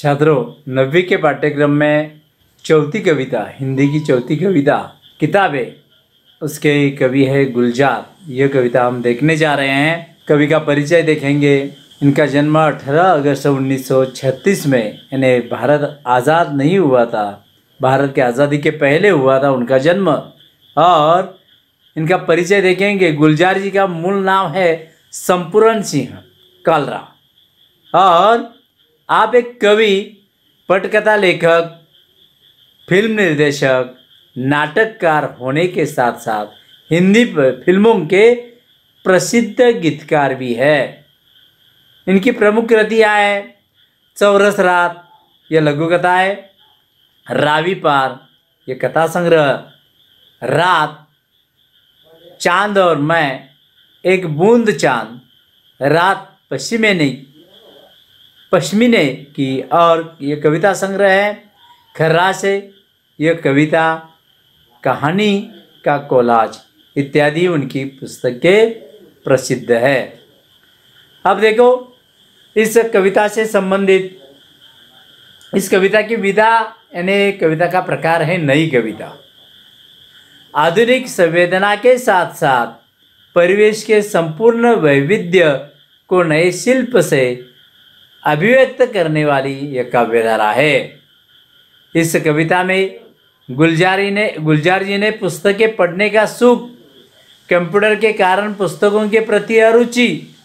छात्रों, 9वीं के पाठ्यक्रम में चौथी कविता, हिंदी की चौथी कविता किताब है, उसके कवि है गुलजार। यह कविता हम देखने जा रहे हैं। कवि का परिचय देखेंगे। इनका जन्म 18 अगस्त 1936 में, यानी भारत आज़ाद नहीं हुआ था, भारत की आज़ादी के पहले हुआ था उनका जन्म। और इनका परिचय देखेंगे। गुलजार जी का मूल नाम है संपूर्ण सिंह कालरा, और आप एक कवि, पटकथा लेखक, फिल्म निर्देशक, नाटककार होने के साथ साथ हिंदी फिल्मों के प्रसिद्ध गीतकार भी है। इनकी प्रमुख कृतियाँ हैं चौरस रात, यह लघु कथा है, रावी पार, यह कथा संग्रह, रात, चांद और मैं, एक बूंद चांद, रात पश्मीने की, और यह कविता संग्रह है खर्रासे, यह कविता, कहानी का कोलाज इत्यादि उनकी पुस्तकें प्रसिद्ध है। अब देखो, इस कविता से संबंधित इस कविता की विधा, यानी कविता का प्रकार है नई कविता। आधुनिक संवेदना के साथ साथ परिवेश के संपूर्ण वैविध्य को नए शिल्प से अभिव्यक्त करने वाली यह काव्यधारा है। इस कविता में गुलजार जी ने पुस्तकें पढ़ने का सुख, कंप्यूटर के कारण पुस्तकों के प्रति अरुचि,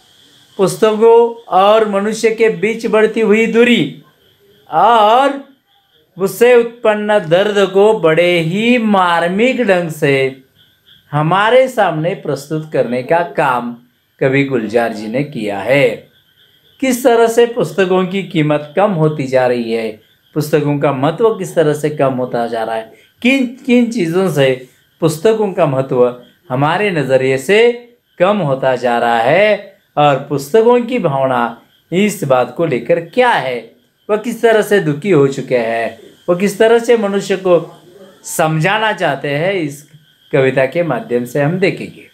पुस्तकों और मनुष्य के बीच बढ़ती हुई दूरी और उससे उत्पन्न दर्द को बड़े ही मार्मिक ढंग से हमारे सामने प्रस्तुत करने का काम कवि गुलजार जी ने किया है। किस तरह से पुस्तकों की कीमत कम होती जा रही है, पुस्तकों का महत्व किस तरह से कम होता जा रहा है, किन किन चीज़ों से पुस्तकों का महत्व हमारे नज़रिए से कम होता जा रहा है, और पुस्तकों की भावना इस बात को लेकर क्या है, वह किस तरह से दुखी हो चुके हैं, वह किस तरह से मनुष्य को समझाना चाहते हैं, इस कविता के माध्यम से हम देखेंगे।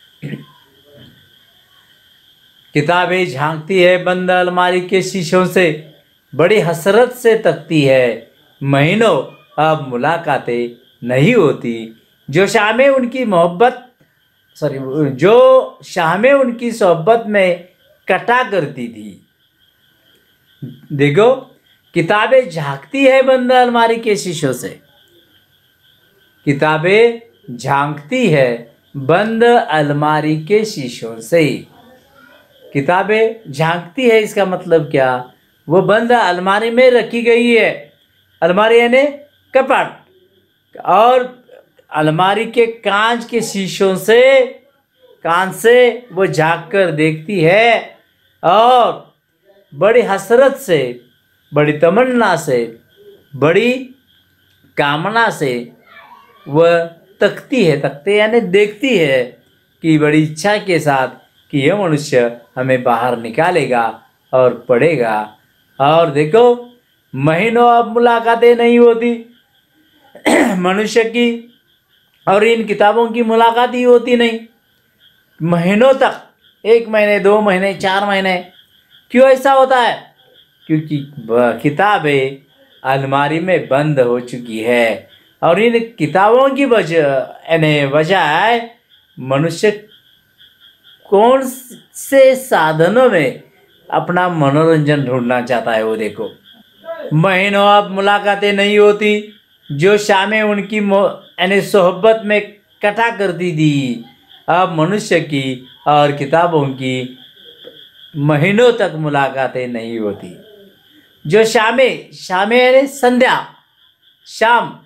किताबें झांकती है बंद अलमारी के शीशों से, बड़ी हसरत से तकती है, महीनों अब मुलाकातें नहीं होती, जो शामें उनकी सोहबत में कटा करती थी। देखो, किताबें झांकती है बंद अलमारी के शीशों से, किताबें झांकती है बंद अलमारी के शीशों से। किताबें झांकती है, इसका मतलब क्या, वो बंद अलमारी में रखी गई है। अलमारी यानी कपट, और अलमारी के कांच के शीशों से वो झांक कर देखती है, और बड़ी हसरत से, बड़ी तमन्ना से, बड़ी कामना से वह तकते यानी देखती है, कि बड़ी इच्छा के साथ कि यह मनुष्य हमें बाहर निकालेगा और पढ़ेगा। और देखो, महीनों अब मुलाकातें नहीं होती मनुष्य की, और इन किताबों की मुलाकात ही होती नहीं महीनों तक, 1 महीने, 2 महीने, 4 महीने। क्यों ऐसा होता है? क्योंकि किताबें अलमारी में बंद हो चुकी है, और इन किताबों की वजह है मनुष्य कौन से साधनों में अपना मनोरंजन ढूंढना चाहता है। वो देखो, महीनों अब मुलाकातें नहीं होती, जो शामें उनकी सोहबत में कटा करती थी, अब मनुष्य की और किताबों की महीनों तक मुलाकातें नहीं होती। जो शामें यानी संध्या, शाम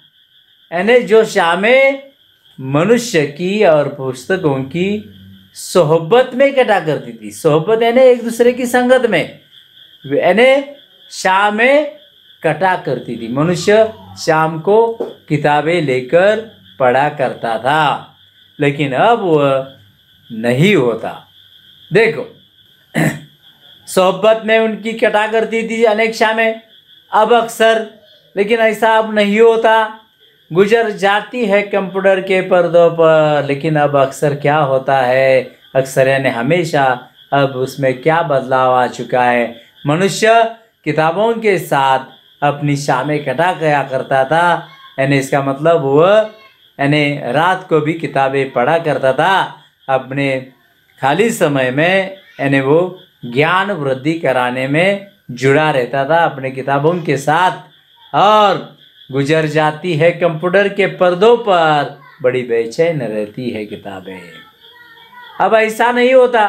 यानी जो शामें मनुष्य की और पुस्तकों की सोहबत में कटा करती थी। सोहबत यानी एक दूसरे की संगत में, यानी शामें कटा करती थी। मनुष्य शाम को किताबें लेकर पढ़ा करता था, लेकिन अब वह नहीं होता। देखो, सोहबत में उनकी कटा करती थी अनेक शामें, अब अक्सर, लेकिन ऐसा अब नहीं होता। गुजर जाती है कंप्यूटर के पर्दों पर, लेकिन अब अक्सर क्या होता है, अक्सर यानी हमेशा, अब उसमें क्या बदलाव आ चुका है। मनुष्य किताबों के साथ अपनी शामें कटा गया करता था, यानी इसका मतलब वह यानी रात को भी किताबें पढ़ा करता था। अपने खाली समय में यानी वो ज्ञान वृद्धि कराने में जुड़ा रहता था अपने किताबों के साथ। और गुजर जाती है कंप्यूटर के पर्दों पर, बड़ी बेचैन रहती है किताबें। अब ऐसा नहीं होता,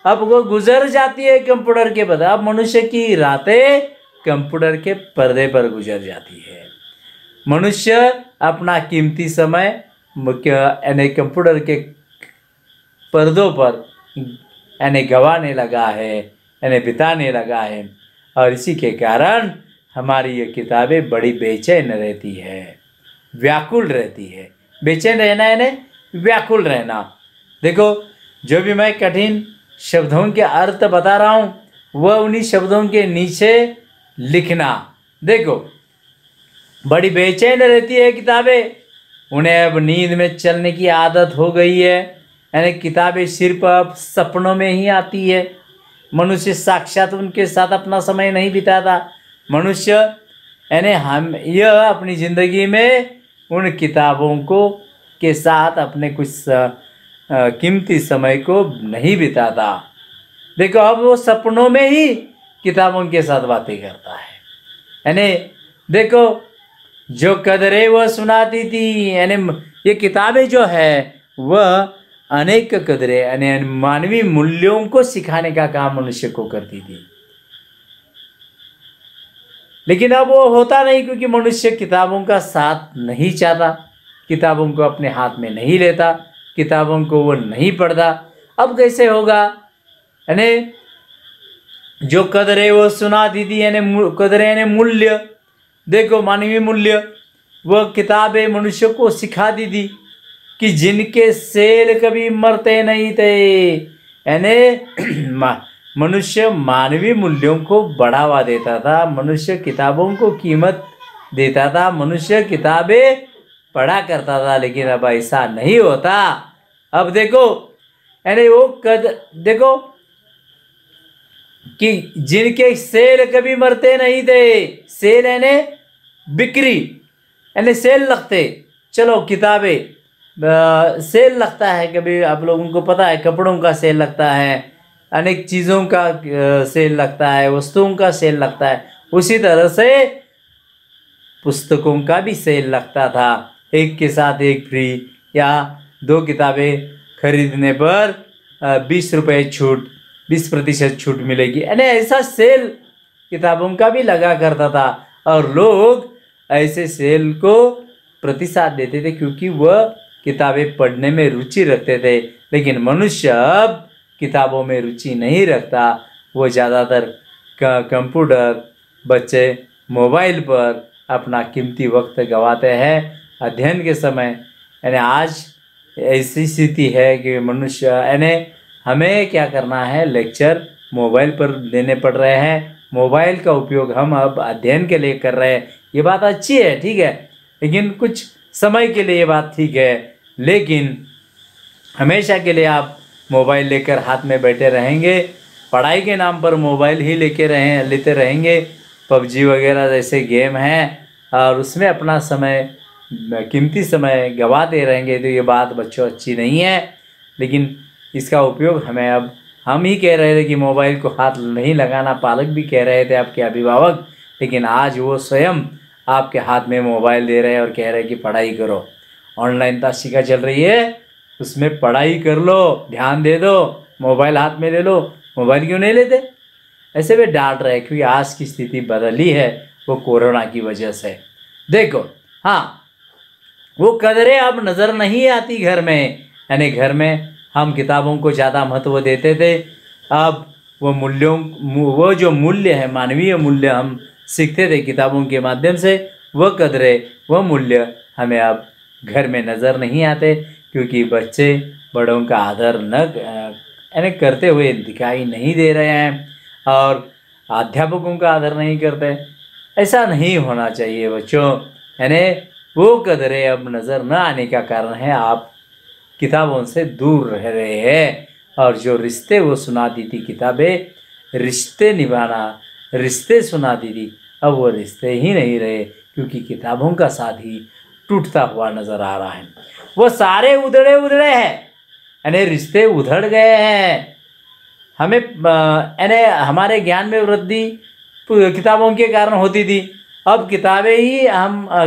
अब वो गुजर जाती है कंप्यूटर के पर्दे। अब मनुष्य की रातें कंप्यूटर के पर्दे पर गुजर जाती है। मनुष्य अपना कीमती समय यानी कंप्यूटर के पर्दों पर यानी गंवाने लगा है, यानी बिताने लगा है। और इसी के कारण हमारी ये किताबें बड़ी बेचैन रहती है, व्याकुल रहती है। बेचैन रहना यानी व्याकुल रहना। देखो, जो भी मैं कठिन शब्दों के अर्थ बता रहा हूँ वह उन्हीं शब्दों के नीचे लिखना। देखो, बड़ी बेचैन रहती है किताबें, उन्हें अब नींद में चलने की आदत हो गई है, यानी किताबें सिर्फ अब सपनों में ही आती है। मनुष्य साक्षात उनके साथ अपना समय नहीं बिताता। मनुष्य यानी हम यह अपनी ज़िंदगी में उन किताबों को के साथ अपने कुछ कीमती समय को नहीं बिताता। देखो, अब वो सपनों में ही किताबों के साथ बातें करता है। यानी देखो, जो कदरें वह सुनाती थी, यानी ये किताबें जो है वह अनेक कदरें यानी मानवीय मूल्यों को सिखाने का काम मनुष्य को करती थी। लेकिन अब वो होता नहीं, क्योंकि मनुष्य किताबों का साथ नहीं चाहता, किताबों को अपने हाथ में नहीं लेता, किताबों को वो नहीं पढ़ता। अब कैसे होगा? यानी जो कदरें वो सुनाती थी, यानी कदरें यानी मूल्य, देखो मानवीय मूल्य, वह किताबें मनुष्य को सिखाती थी कि जिनके सेल कभी मरते नहीं थे। यानी मनुष्य मानवीय मूल्यों को बढ़ावा देता था, मनुष्य किताबों को कीमत देता था, मनुष्य किताबें पढ़ा करता था। लेकिन अब ऐसा नहीं होता। अब देखो, यानी वो देखो कि जिनके सेल कभी मरते नहीं थे, सेल यानी बिक्री, यानी सेल लगते, चलो किताबें सेल लगता है, कभी आप लोगों को पता है कपड़ों का सेल लगता है, अनेक चीज़ों का सेल लगता है, वस्तुओं का सेल लगता है। उसी तरह से पुस्तकों का भी सेल लगता था, एक के साथ एक फ्री, या 2 किताबें खरीदने पर 20 रुपये छूट, 20% छूट मिलेगी। यानी ऐसा सेल किताबों का भी लगा करता था, और लोग ऐसे सेल को प्रतिसाद देते थे क्योंकि वह किताबें पढ़ने में रुचि रखते थे। लेकिन मनुष्य अब किताबों में रुचि नहीं रखता, वो ज़्यादातर कंप्यूटर, बच्चे मोबाइल पर अपना कीमती वक्त गंवाते हैं अध्ययन के समय। यानी आज ऐसी स्थिति है कि मनुष्य यानी हमें क्या करना है, लेक्चर मोबाइल पर देने पड़ रहे हैं, मोबाइल का उपयोग हम अब अध्ययन के लिए कर रहे हैं। ये बात अच्छी है, ठीक है, लेकिन कुछ समय के लिए ये बात ठीक है। लेकिन हमेशा के लिए आप मोबाइल लेकर हाथ में बैठे रहेंगे, पढ़ाई के नाम पर मोबाइल ही लेते रहेंगे, पबजी वगैरह जैसे गेम हैं, और उसमें अपना समय कीमती समय गंवाते रहेंगे, तो ये बात बच्चों अच्छी नहीं है। लेकिन इसका उपयोग हमें अब हम ही कह रहे थे कि मोबाइल को हाथ नहीं लगाना, पालक भी कह रहे थे, आपके अभिभावक, लेकिन आज वो स्वयं आपके हाथ में मोबाइल दे रहे हैं और कह रहे हैं कि पढ़ाई करो। ऑनलाइन ताशिका चल रही है, उसमें पढ़ाई कर लो, ध्यान दे दो, मोबाइल हाथ में ले लो। मोबाइल क्यों नहीं लेते? ऐसे वे डांट रहे, क्योंकि आज की स्थिति बदली है, वो कोरोना की वजह से। देखो, हाँ, वो कदरें अब नज़र नहीं आती घर में। यानी घर में हम किताबों को ज़्यादा महत्व देते थे, अब वो जो मूल्य है, मानवीय मूल्य हम सीखते थे किताबों के माध्यम से, वह कदरें, वह मूल्य हमें अब घर में नज़र नहीं आते, क्योंकि बच्चे बड़ों का आदर यानी करते हुए दिखाई नहीं दे रहे हैं, और अध्यापकों का आदर नहीं करते। ऐसा नहीं होना चाहिए बच्चों। यानी वो कदरें अब नज़र न आने का कारण है आप किताबों से दूर रह रहे हैं। और जो रिश्ते वो सुनाती थी किताबें, रिश्ते निभाना, रिश्ते सुनाती थी, अब वो रिश्ते ही नहीं रहे, क्योंकि किताबों का साथ ही टूटता हुआ नजर आ रहा है। वो सारे उधड़े उधड़े हैं, यानी रिश्ते उधड़ गए हैं। हमें यानी हमारे ज्ञान में वृद्धि किताबों के कारण होती थी, अब किताबें ही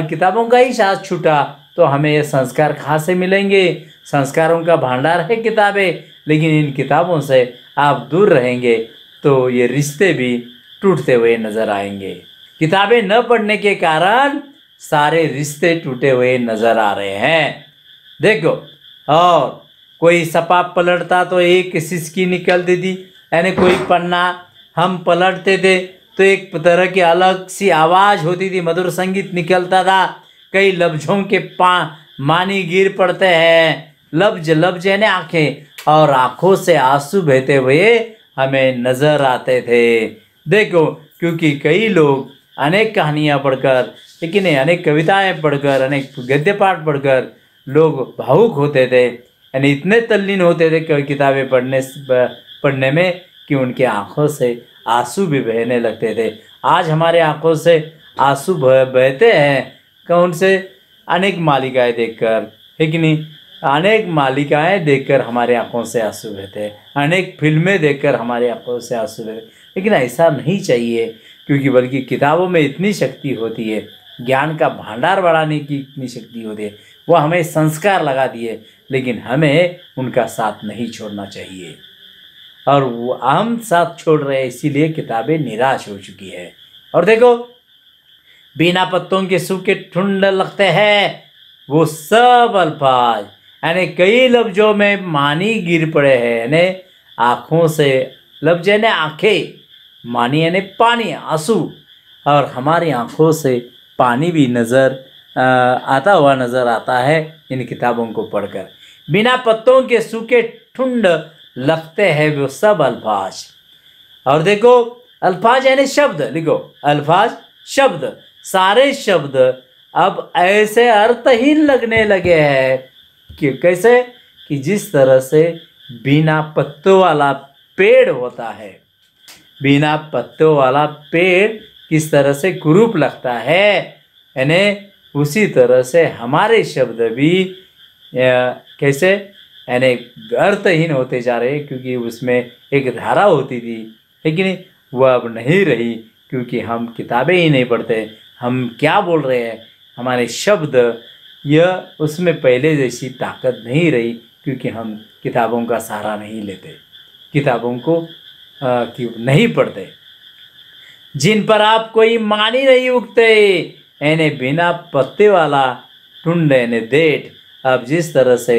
किताबों का ही साथ छूटा तो हमें ये संस्कार कहाँ से मिलेंगे। संस्कारों का भंडार है किताबें, लेकिन इन किताबों से आप दूर रहेंगे तो ये रिश्ते भी टूटते हुए नजर आएंगे। किताबें न पढ़ने के कारण सारे रिश्ते टूटे हुए नजर आ रहे हैं। देखो, और कोई सपा पलटता तो एक सिसकी निकलती थी, यानी कोई पन्ना हम पलटते थे तो एक तरह की अलग सी आवाज होती थी, मधुर संगीत निकलता था। कई लफ्जों के मानी गिर पड़ते हैं, लफ्ज लफ्ज यानी आंखें, और आंखों से आंसू बहते हुए हमें नजर आते थे। देखो, क्योंकि कई लोग अनेक कहानियां पढ़कर, लेकिन अनेक कविताएं पढ़कर, अनेक गद्य पाठ पढ़कर लोग भावुक होते थे, यानी इतने तल्लीन होते थे किताबें पढ़ने में कि उनके आंखों से आंसू भी बहने लगते थे। आज हमारे आंखों से आंसू बहते हैं कौन से? अनेक मालिकाएं देखकर, है कि नहीं? अनेक मालिकाएं देखकर हमारे आंखों से आंसू बहते हैं, अनेक फिल्में देखकर हमारे आंखों से आंसू बहते हैं। लेकिन ऐसा नहीं चाहिए, क्योंकि बल्कि किताबों में इतनी शक्ति होती है, ज्ञान का भंडार बढ़ाने की इतनी शक्ति होती है, वो हमें संस्कार लगा दिए, लेकिन हमें उनका साथ नहीं छोड़ना चाहिए। और वो हम साथ छोड़ रहे हैं, इसीलिए किताबें निराश हो चुकी है। और देखो, बिना पत्तों के सूखे ठुंड लगते हैं, वो सब अल्फाज यानी कई लफ्जों में मानी गिर पड़े हैं, यानी आँखों से लफ्ज यानी आँखें, मानी यानी पानी, आंसू, और हमारी आँखों से पानी भी आता हुआ नजर आता है इन किताबों को पढ़कर। बिना पत्तों के सूखे ठुंड लगते हैं वो सब अल्फाज। और देखो, अल्फाज यानी शब्द, लिखो अल्फाज शब्द, सारे शब्द अब ऐसे अर्थहीन लगने लगे हैं कि कैसे, कि जिस तरह से बिना पत्तों वाला पेड़ होता है, बिना पत्तों वाला पेड़ किस तरह से कुरूप लगता है, यानी उसी तरह से हमारे शब्द भी कैसे, यानी अर्थहीन होते जा रहे हैं, क्योंकि उसमें एक धारा होती थी, लेकिन वह अब नहीं रही, क्योंकि हम किताबें ही नहीं पढ़ते। हम क्या बोल रहे हैं, हमारे शब्द यह उसमें पहले जैसी ताकत नहीं रही, क्योंकि हम किताबों का सहारा नहीं लेते, किताबों को नहीं पढ़ते। जिन पर आप कोई मानी नहीं उगते, यानी बिना पत्ते वाला टुंड यानी देठ। अब जिस तरह से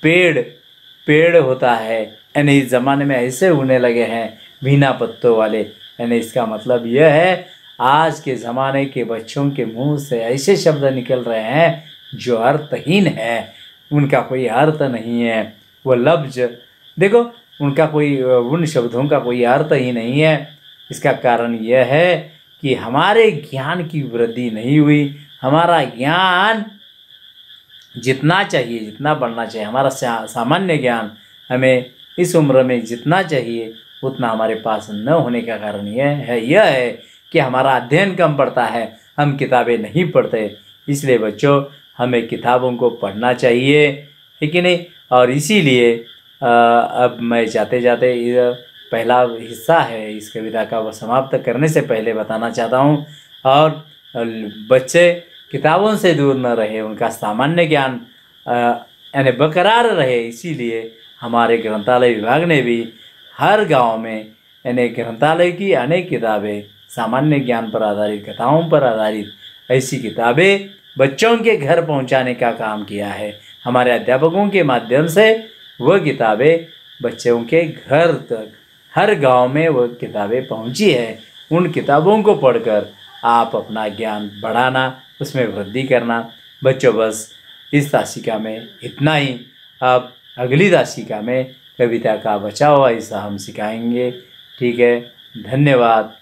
पेड़ होता है, यानी इस ज़माने में ऐसे होने लगे हैं बिना पत्तों वाले, यानी इसका मतलब यह है आज के ज़माने के बच्चों के मुंह से ऐसे शब्द निकल रहे हैं जो अर्थहीन है, उनका कोई अर्थ नहीं है। वो लफ्ज देखो, उनका कोई, उन शब्दों का कोई अर्थ ही नहीं है। इसका कारण यह है कि हमारे ज्ञान की वृद्धि नहीं हुई। हमारा ज्ञान जितना चाहिए, जितना बढ़ना चाहिए, हमारा सामान्य ज्ञान हमें इस उम्र में जितना चाहिए उतना हमारे पास न होने का कारण यह है कि हमारा अध्ययन कम पड़ता है, हम किताबें नहीं पढ़ते। इसलिए बच्चों, हमें किताबों को पढ़ना चाहिए, है कि नहीं? और इसीलिए अब मैं जाते जाते पहला हिस्सा है इस कविता का, वह समाप्त करने से पहले बताना चाहता हूँ। और बच्चे किताबों से दूर न रहे, उनका सामान्य ज्ञान यानी बरकरार रहे, इसीलिए हमारे ग्रंथालय विभाग ने भी हर गांव में यानी ग्रंथालय की अनेक किताबें, सामान्य ज्ञान पर आधारित, कथाओं पर आधारित ऐसी किताबें बच्चों के घर पहुंचाने का काम किया है। हमारे अध्यापकों के माध्यम से वह किताबें बच्चों के घर तक, हर गांव में वह किताबें पहुंची है। उन किताबों को पढ़कर आप अपना ज्ञान बढ़ाना, उसमें वृद्धि करना। बच्चों, बस इस दासिका में इतना ही। अब अगली दासिका में कविता का बचा हुआ हिस्सा हम सिखाएंगे। ठीक है, धन्यवाद।